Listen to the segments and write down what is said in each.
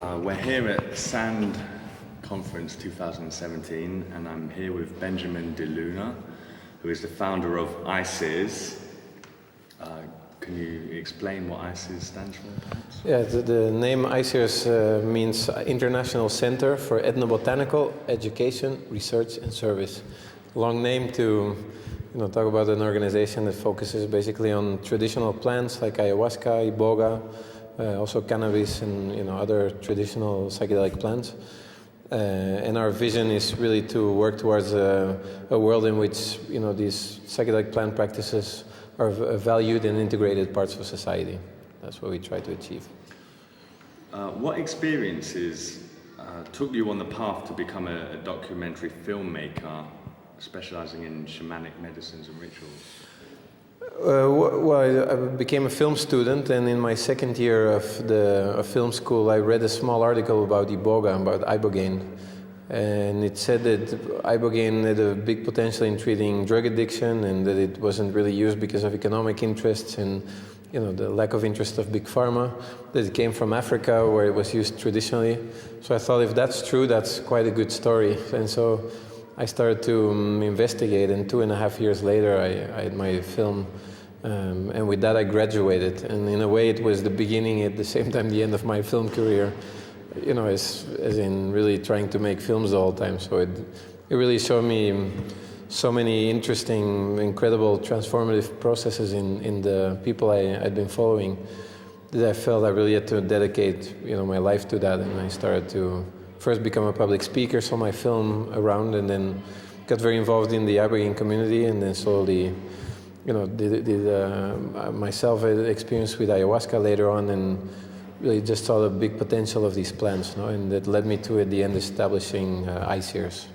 We're here at SAND Conference 2017, and I'm here with Benjamin De Luna, who is the founder of ICEERS. Can you explain what ICEERS stands for, perhaps? Yeah, the name ICEERS means International Center for Ethnobotanical Education, Research and Service. Long name to talk about an organization that focuses basically on traditional plants like ayahuasca, iboga, also cannabis and other traditional psychedelic plants. And our vision is really to work towards a world in which these psychedelic plant practices are valued and integrated parts of society. That's what we try to achieve. What experiences took you on the path to become a documentary filmmaker specializing in shamanic medicines and rituals? Well, I became a film student, and in my second year of film school, I read a small article about iboga, about ibogaine, and it said that ibogaine had a big potential in treating drug addiction, and that it wasn't really used because of economic interests and the lack of interest of big pharma. That it came from Africa, where it was used traditionally. So I thought, if that's true, that's quite a good story, and so I started to investigate, and 2.5 years later I had my film, and with that I graduated. And in a way it was the beginning, at the same time the end of my film career, as in really trying to make films the whole time. So it really showed me so many interesting, incredible, transformative processes in the people I'd been following, that I felt I really had to dedicate my life to that. And I started to first become a public speaker, saw my film around, and then got very involved in the ibogaine community, and then slowly, myself had experience with ayahuasca later on, and really just saw the big potential of these plants, and that led me to, at the end, establishing ICEERS.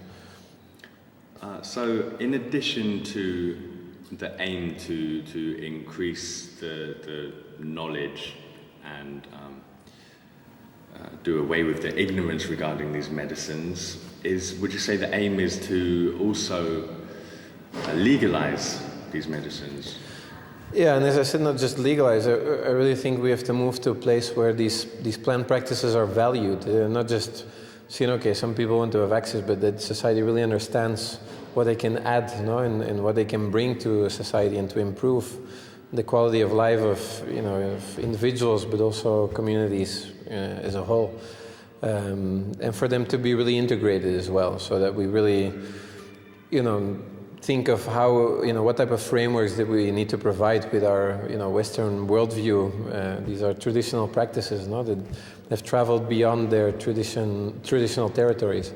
So, in addition to the aim to increase the knowledge and do away with the ignorance regarding these medicines, would you say the aim is to also legalize these medicines? Yeah, and as I said, not just legalize. I really think we have to move to a place where these plant practices are valued, not just seen, okay, some people want to have access, but that society really understands what they can add, and what they can bring to a society, and to improve the quality of life of individuals, but also communities as a whole, and for them to be really integrated as well, so that we really, think of how, what type of frameworks that we need to provide with our, Western worldview. These are traditional practices, that have traveled beyond their traditional territories.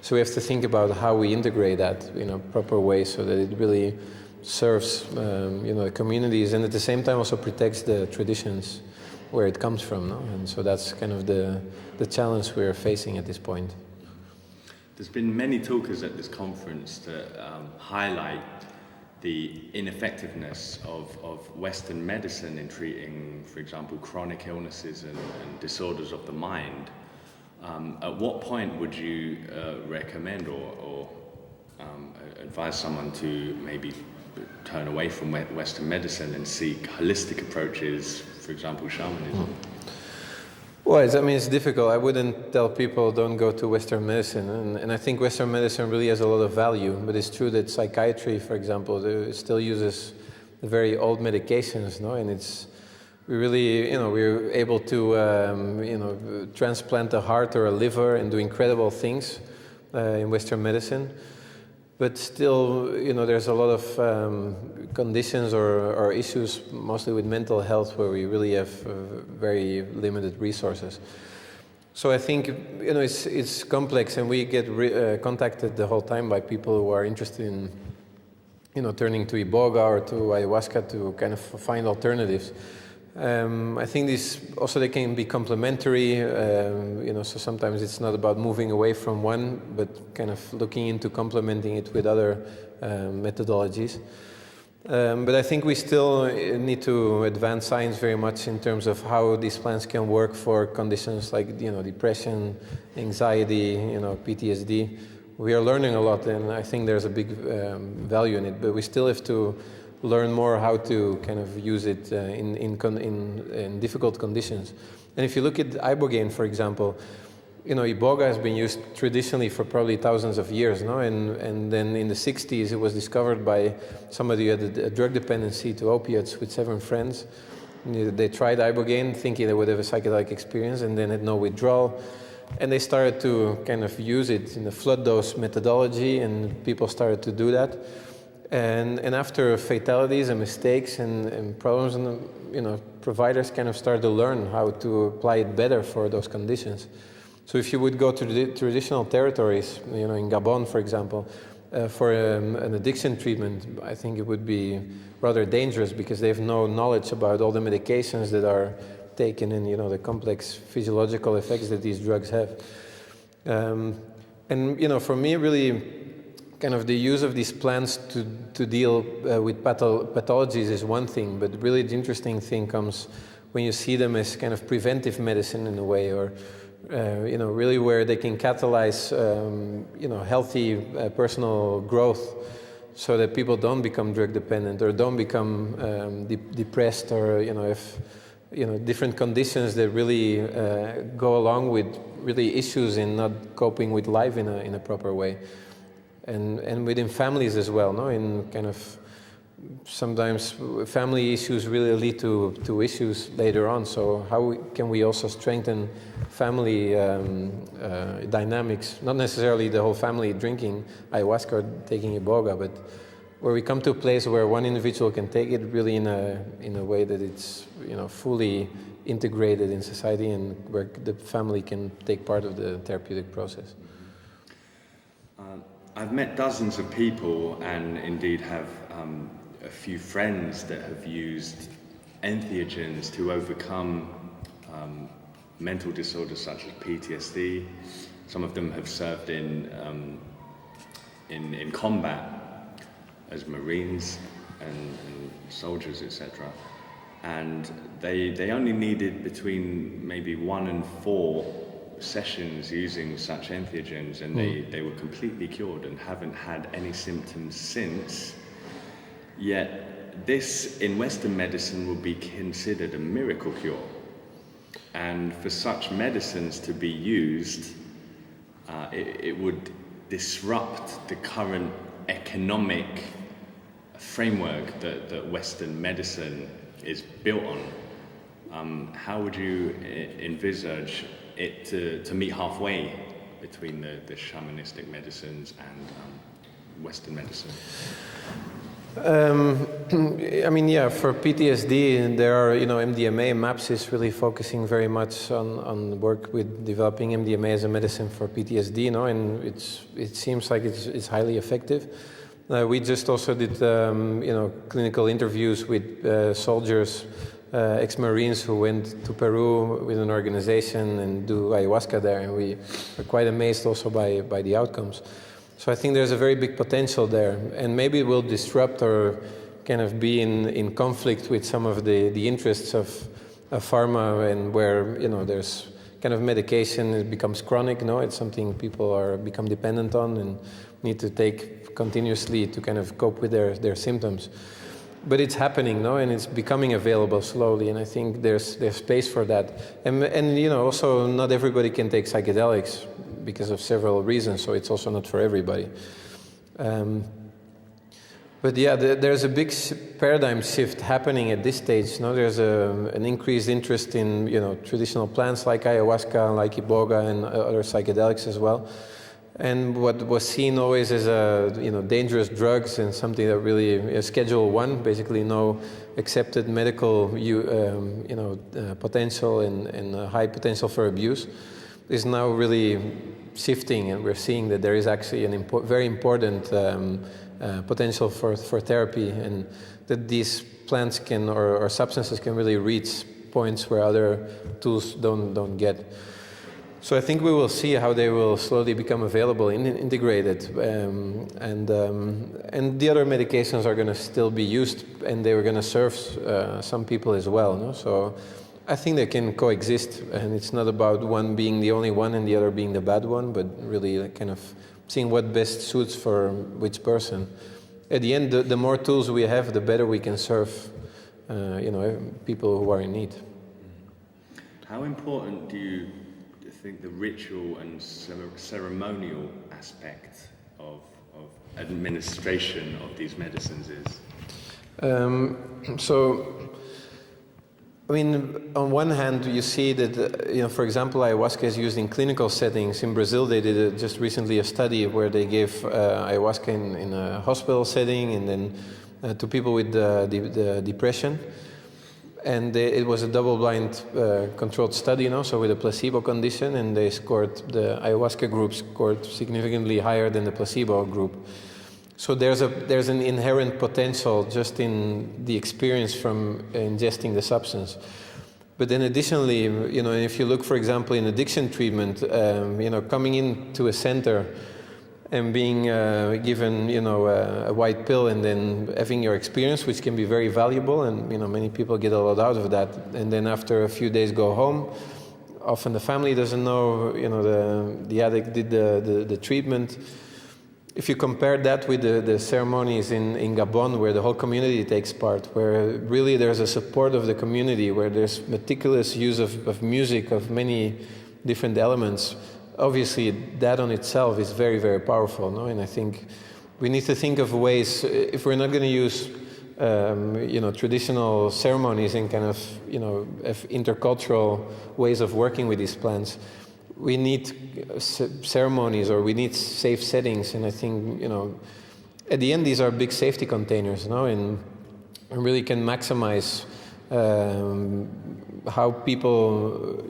So we have to think about how we integrate that in a proper way, so that it really serves, the communities, and at the same time also protects the traditions where it comes from, And so that's kind of the challenge we're facing at this point. There's been many talkers at this conference that highlight the ineffectiveness of Western medicine in treating, for example, chronic illnesses and disorders of the mind. At what point would you recommend or advise someone to maybe turn away from Western medicine and seek holistic approaches, for example, shamanism? Well, it's difficult. I wouldn't tell people don't go to Western medicine, and I think Western medicine really has a lot of value, but it's true that psychiatry, for example, still uses very old medications, and we really, we're able to, transplant a heart or a liver and do incredible things in Western medicine. But still, there's a lot of conditions or issues, mostly with mental health, where we really have very limited resources. So I think, it's complex, and we get contacted the whole time by people who are interested in, turning to iboga or to ayahuasca to kind of find alternatives. I think they can be complementary, so sometimes it's not about moving away from one, but kind of looking into complementing it with other methodologies. But I think we still need to advance science very much in terms of how these plants can work for conditions like, depression, anxiety, PTSD. We are learning a lot, and I think there's a big value in it, but we still have to learn more how to kind of use it in difficult conditions. And if you look at ibogaine, for example, iboga has been used traditionally for probably thousands of years, no? And then in the 60s, it was discovered by somebody who had a drug dependency to opiates with 7 friends. They tried ibogaine thinking they would have a psychedelic experience and then had no withdrawal. And they started to kind of use it in a flood dose methodology, and people started to do that. And after fatalities and mistakes and problems, and providers kind of started to learn how to apply it better for those conditions. So if you would go to the traditional territories, in Gabon, for example, for an addiction treatment, I think it would be rather dangerous because they have no knowledge about all the medications that are taken and the complex physiological effects that these drugs have. And for me, really, kind of the use of these plants to deal with pathologies is one thing, but really the interesting thing comes when you see them as kind of preventive medicine in a way, or really where they can catalyze, healthy personal growth, so that people don't become drug dependent or don't become depressed, or if different conditions that really go along with really issues in not coping with life in a proper way, and within families as well, no, in kind of. Sometimes family issues really lead to issues later on. So how can we also strengthen family dynamics? Not necessarily the whole family drinking ayahuasca or taking iboga, but where we come to a place where one individual can take it really in a way that it's fully integrated in society, and where the family can take part of the therapeutic process. I've met dozens of people, and indeed have a few friends that have used entheogens to overcome mental disorders such as PTSD. Some of them have served in combat as Marines and soldiers, etc. And they only needed between maybe 1 and 4 sessions using such entheogens, and they were completely cured and haven't had any symptoms since. Yet this in Western medicine would be considered a miracle cure, and for such medicines to be used, it would disrupt the current economic framework that Western medicine is built on. How would you envisage it to meet halfway between the shamanistic medicines and Western medicine? For PTSD, there are, MDMA, MAPS is really focusing very much on work with developing MDMA as a medicine for PTSD, and it seems like it's highly effective. We just also did, clinical interviews with soldiers, ex-Marines who went to Peru with an organization and do ayahuasca there, and we were quite amazed also by the outcomes. So I think there's a very big potential there, and maybe it will disrupt or kind of be in conflict with some of the interests of pharma, and where there's kind of medication, it becomes chronic. It's something people become dependent on and need to take continuously to kind of cope with their symptoms. But it's happening, and it's becoming available slowly, and I think there's space for that. And also not everybody can take psychedelics because of several reasons, so it's also not for everybody. But yeah, there's a big paradigm shift happening at this stage. There's an increased interest in traditional plants like ayahuasca, like iboga, and other psychedelics as well. And what was seen always as dangerous drugs and something that really Schedule 1, basically no accepted medical potential and high potential for abuse, is now really shifting, and we're seeing that there is actually very important potential for therapy, and that these plants can or substances can really reach points where other tools don't get. So I think we will see how they will slowly become available and integrated, and the other medications are going to still be used, and they were going to serve some people as well. So I think they can coexist, and it's not about one being the only one and the other being the bad one, but really kind of seeing what best suits for which person. At the end, the more tools we have, the better we can serve, people who are in need. How important do you think the ritual and ceremonial aspect of administration of these medicines is? I mean, on one hand, you see that, for example, ayahuasca is used in clinical settings. In Brazil, they did just recently a study where they gave ayahuasca in a hospital setting and then to people with the depression. And it was a double-blind controlled study, so with a placebo condition, and the ayahuasca group scored significantly higher than the placebo group. So there's an inherent potential just in the experience from ingesting the substance. But then additionally, if you look, for example, in addiction treatment, coming into a center and being given, a white pill and then having your experience, which can be very valuable, and many people get a lot out of that. And then after a few days go home. Often the family doesn't know, the addict did the treatment. If you compare that with the ceremonies in Gabon, where the whole community takes part, where really there's a support of the community, where there's meticulous use of music, of many different elements, obviously that on itself is very, very powerful. No? And I think we need to think of ways, if we're not going to use traditional ceremonies and kind of intercultural ways of working with these plants, we need ceremonies, or we need safe settings. And I think, at the end, these are big safety containers, and really can maximize how people,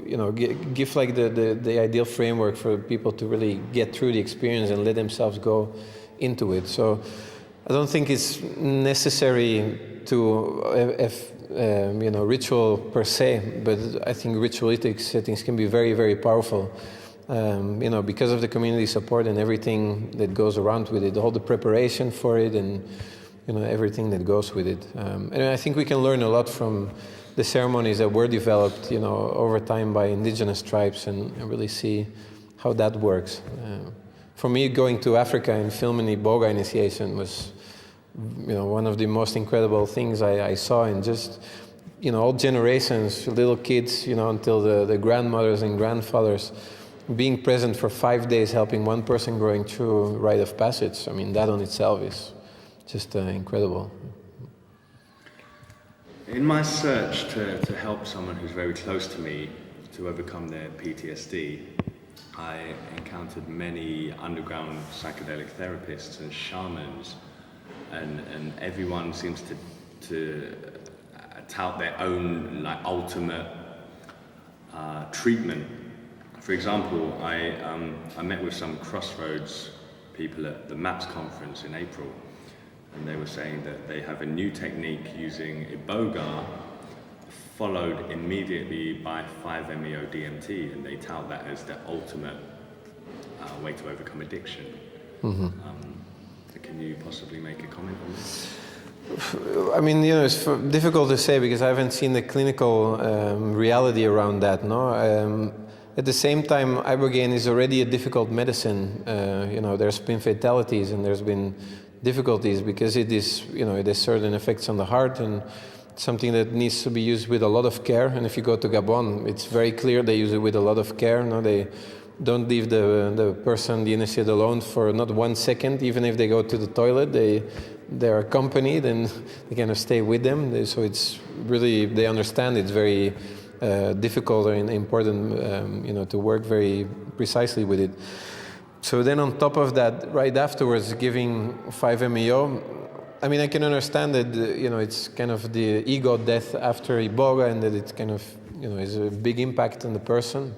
give like the ideal framework for people to really get through the experience and let themselves go into it. So I don't think it's necessary to have ritual per se, but I think ritualistic settings can be very, very powerful. Because of the community support and everything that goes around with it, all the preparation for it, and everything that goes with it. And I think we can learn a lot from the ceremonies that were developed, over time by indigenous tribes, and really see how that works. For me, going to Africa and filming the Iboga initiation was, one of the most incredible things I saw. And just, all generations, little kids, until the grandmothers and grandfathers, being present for 5 days, helping one person going through rite of passage. I mean, that on itself is just incredible. In my search to help someone who's very close to me to overcome their PTSD, I encountered many underground psychedelic therapists and shamans, and everyone seems to tout their own ultimate treatment. For example, I met with some Crossroads people at the MAPS conference in April, and they were saying that they have a new technique using Iboga followed immediately by 5-MeO-DMT, and they tout that as the ultimate way to overcome addiction. Mm-hmm. Can you possibly make a comment on this? I mean, it's difficult to say because I haven't seen the clinical reality around that, no? At the same time, ibogaine is already a difficult medicine. There's been fatalities and there's been difficulties because it is, it has certain effects on the heart, and something that needs to be used with a lot of care. And if you go to Gabon, it's very clear they use it with a lot of care. No, they don't leave the person, the initiate, alone for not 1 second. Even if they go to the toilet, they're accompanied and they kind of stay with them. So it's really, they understand it's very difficult and important, to work very precisely with it. So then on top of that, right afterwards, giving 5-MeO, I mean, I can understand that, it's kind of the ego death after Iboga, and that it's kind of, is a big impact on the person.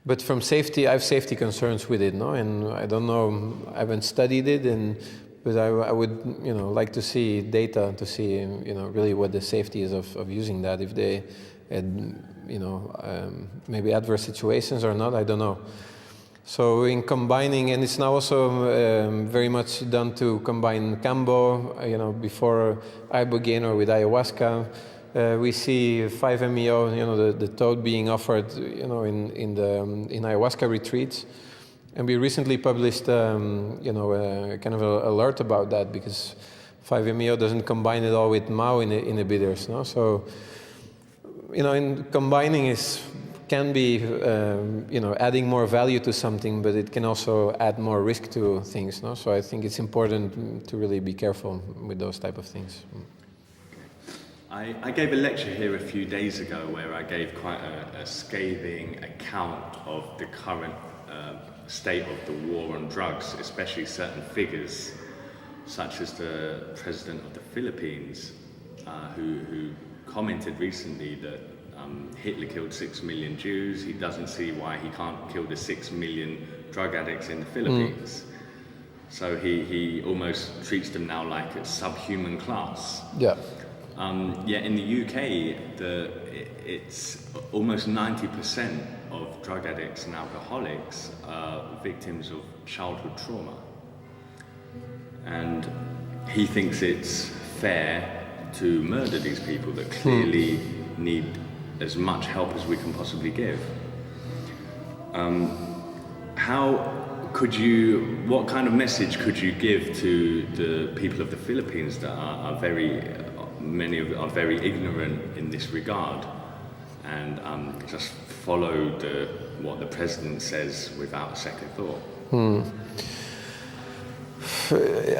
But from safety, I have safety concerns with it, no? And I don't know, I haven't studied it, but I would, like to see data to see, really what the safety is of using that. If they had, maybe adverse situations or not, I don't know. So in combining, and it's now also very much done to combine Cambo, before ibogaine or with ayahuasca. We see 5-MeO, the toad being offered, in ayahuasca retreats. And we recently published, kind of an alert about that, because 5-MeO doesn't combine at all with MAO inhibitors, no? So in combining can be, adding more value to something, but it can also add more risk to things. No? So I think it's important to really be careful with those type of things. I gave a lecture here a few days ago where I gave quite a scathing account of the current state of the war on drugs, especially certain figures, such as the president of the Philippines, who commented recently that Hitler killed 6 million Jews. He doesn't see why he can't kill the 6 million drug addicts in the Philippines. So he almost treats them now like a subhuman class. Yeah. Yet in the UK, it's almost 90% of drug addicts and alcoholics are victims of childhood trauma. And he thinks it's fair to murder these people that clearly need as much help as we can possibly give. What kind of message could you give to the people of the Philippines that many are very ignorant in this regard and just follow what the president says without a second thought?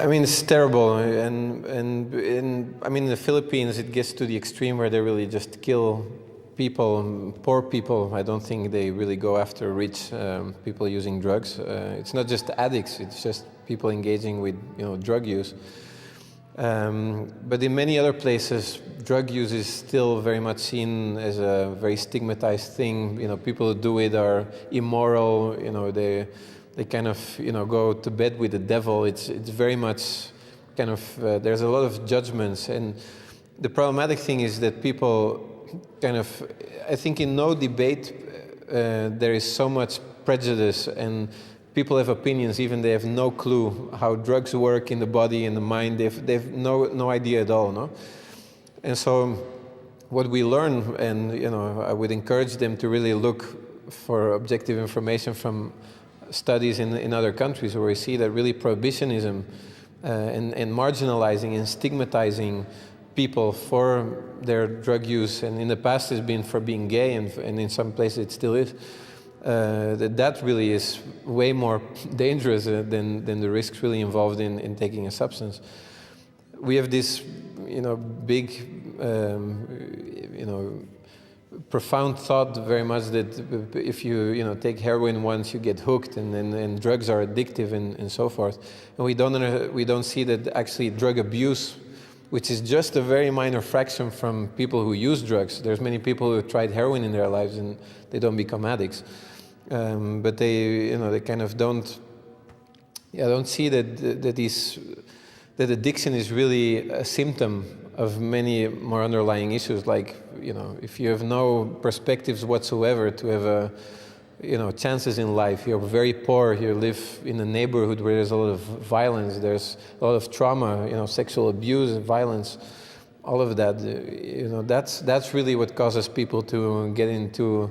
I mean, it's terrible, and in the Philippines, it gets to the extreme where they really just kill people, poor people. I don't think they really go after rich people using drugs. It's not just addicts; it's just people engaging with drug use. But in many other places, drug use is still very much seen as a very stigmatized thing. People who do it are immoral. They kind of go to bed with the devil. It's very much kind of there's a lot of judgments, and the problematic thing is that people kind of, I think in no debate there is so much prejudice, and people have opinions even they have no clue how drugs work in the body and the mind. They've no idea at all, no. And so what we learn, and I would encourage them to really look for objective information from studies in other countries where we see that really prohibitionism and marginalizing and stigmatizing people for their drug use, and in the past has been for being gay, and in some places it still is, that really is way more dangerous than the risks really involved in taking a substance. We have this big profound thought very much that if you take heroin once, you get hooked, and drugs are addictive and so forth. And we don't see that actually drug abuse, which is just a very minor fraction from people who use drugs. There's many people who have tried heroin in their lives and they don't become addicts, but they kind of don't see that addiction is really a symptom of many more underlying issues, like if you have no perspectives whatsoever to have chances in life, you're very poor, you live in a neighborhood where there's a lot of violence, there's a lot of trauma, sexual abuse and violence, all of that, that's really what causes people to get into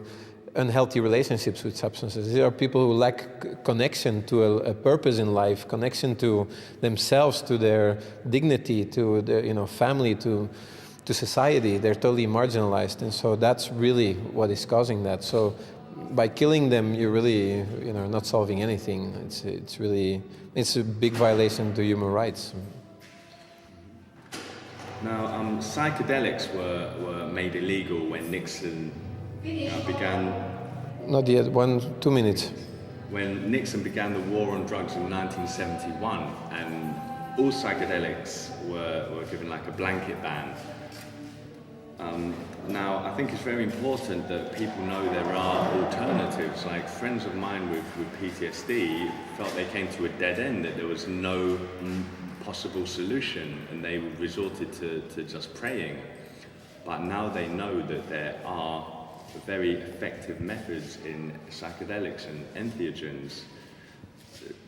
unhealthy relationships with substances. There are people who lack connection to a purpose in life, connection to themselves, to their dignity, to their family, to society. They're totally marginalized, and so that's really what is causing that. So by killing them, you're really not solving anything. It's a big violation to human rights. Now, psychedelics were made illegal when Nixon began. Not yet. 2 minutes. When Nixon began the war on drugs in 1971, and all psychedelics were given like a blanket ban. Now, I think it's very important that people know there are alternatives. Like friends of mine with PTSD felt they came to a dead end, that there was no possible solution, and they resorted to just praying. But now they know that there are very effective methods in psychedelics and entheogens,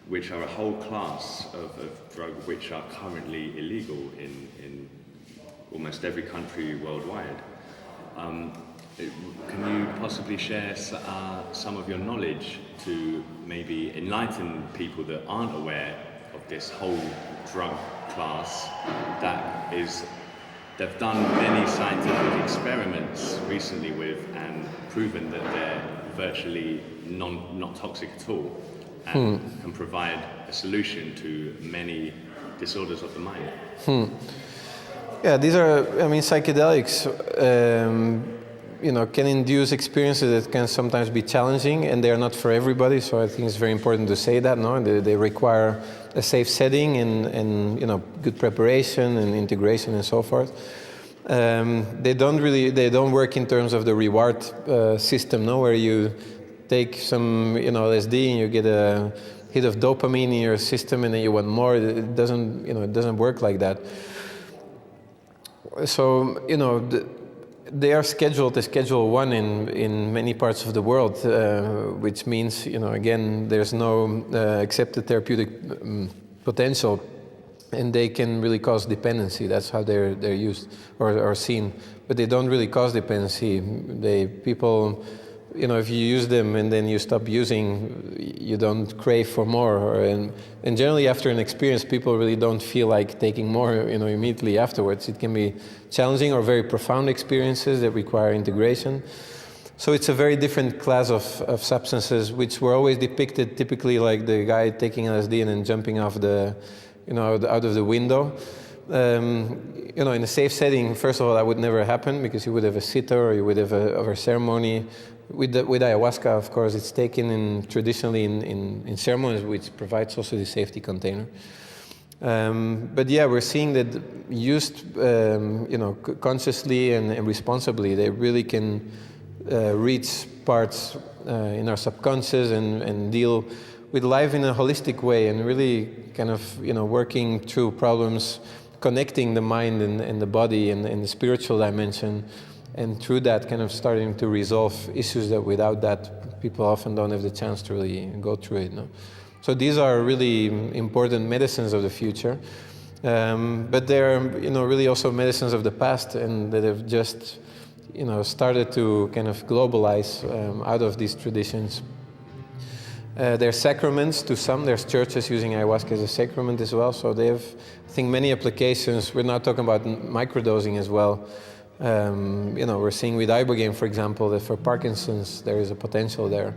which are a whole class of drug which are currently illegal in almost every country worldwide. Can you possibly share some of your knowledge to maybe enlighten people that aren't aware of this whole drug class that they've done many scientific experiments recently with and proven that they're virtually not toxic at all and can provide a solution to many disorders of the mind. Yeah, these are, I mean, psychedelics, can induce experiences that can sometimes be challenging, and they are not for everybody. So I think it's very important to say that. No, they require a safe setting and good preparation and integration and so forth. They don't work in terms of the reward system, no, where you take some LSD and you get a hit of dopamine in your system and then you want more. It doesn't work like that. So they are scheduled as Schedule 1 in many parts of the world, which means, again, there's no accepted therapeutic potential, and they can really cause dependency. That's how they're used or seen. But they don't really cause dependency. People, if you use them and then you stop using, you don't crave for more. And generally after an experience, people really don't feel like taking more, immediately afterwards. It can be challenging or very profound experiences that require integration. So it's a very different class of substances, which were always depicted typically like the guy taking LSD and then jumping off out of the window. In a safe setting, first of all, that would never happen because you would have a sitter or you would have a ceremony. With ayahuasca, of course, it's taken traditionally in ceremonies, which provides also the safety container. But yeah, we're seeing that used, consciously and responsibly, they really can reach parts in our subconscious and deal with life in a holistic way and really kind of, working through problems, connecting the mind and the body and the spiritual dimension. And through that, kind of starting to resolve issues that without that, people often don't have the chance to really go through it. No? So these are really important medicines of the future. But they're, really also medicines of the past and that have just, started to kind of globalize out of these traditions. They're sacraments to some. There's churches using ayahuasca as a sacrament as well. So they have, I think, many applications. We're now talking about microdosing as well. We're seeing with ibogaine, for example, that for Parkinson's there is a potential there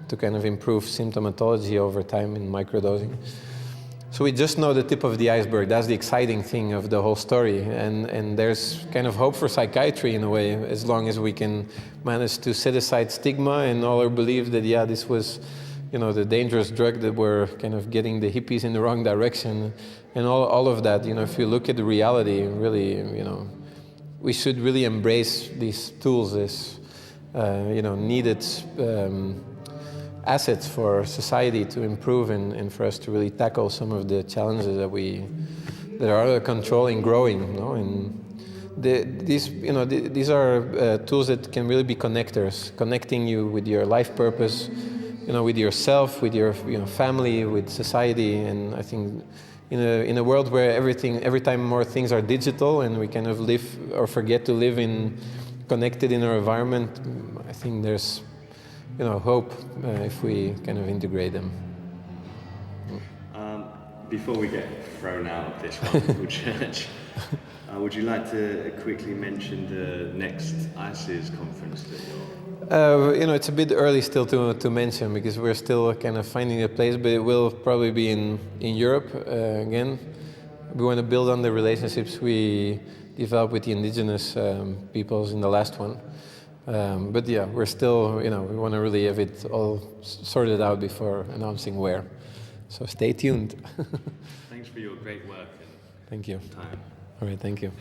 to kind of improve symptomatology over time in microdosing. So we just know the tip of the iceberg. That's the exciting thing of the whole story. And there's kind of hope for psychiatry in a way, as long as we can manage to set aside stigma and all our belief that, this was, the dangerous drug that we're kind of getting the hippies in the wrong direction and all of that. If you look at the reality, really, we should really embrace these tools as, needed assets for society to improve and for us to really tackle some of the challenges that are out of control and growing. And these are tools that can really be connectors, connecting you with your life purpose, with yourself, with your family, with society. And I think in a world where every time more things are digital and we kind of live or forget to live connected in our environment, I think there's hope if we kind of integrate them. Before we get thrown out of this wonderful church, would you like to quickly mention the next ICEERS conference that you're... it's a bit early still to mention because we're still kind of finding a place, but it will probably be in Europe again. We want to build on the relationships we developed with the Indigenous peoples in the last one. But yeah, we're still, we want to really have it all sorted out before announcing where. So stay tuned. Thanks for your great work and thank you. time. All right, thank you.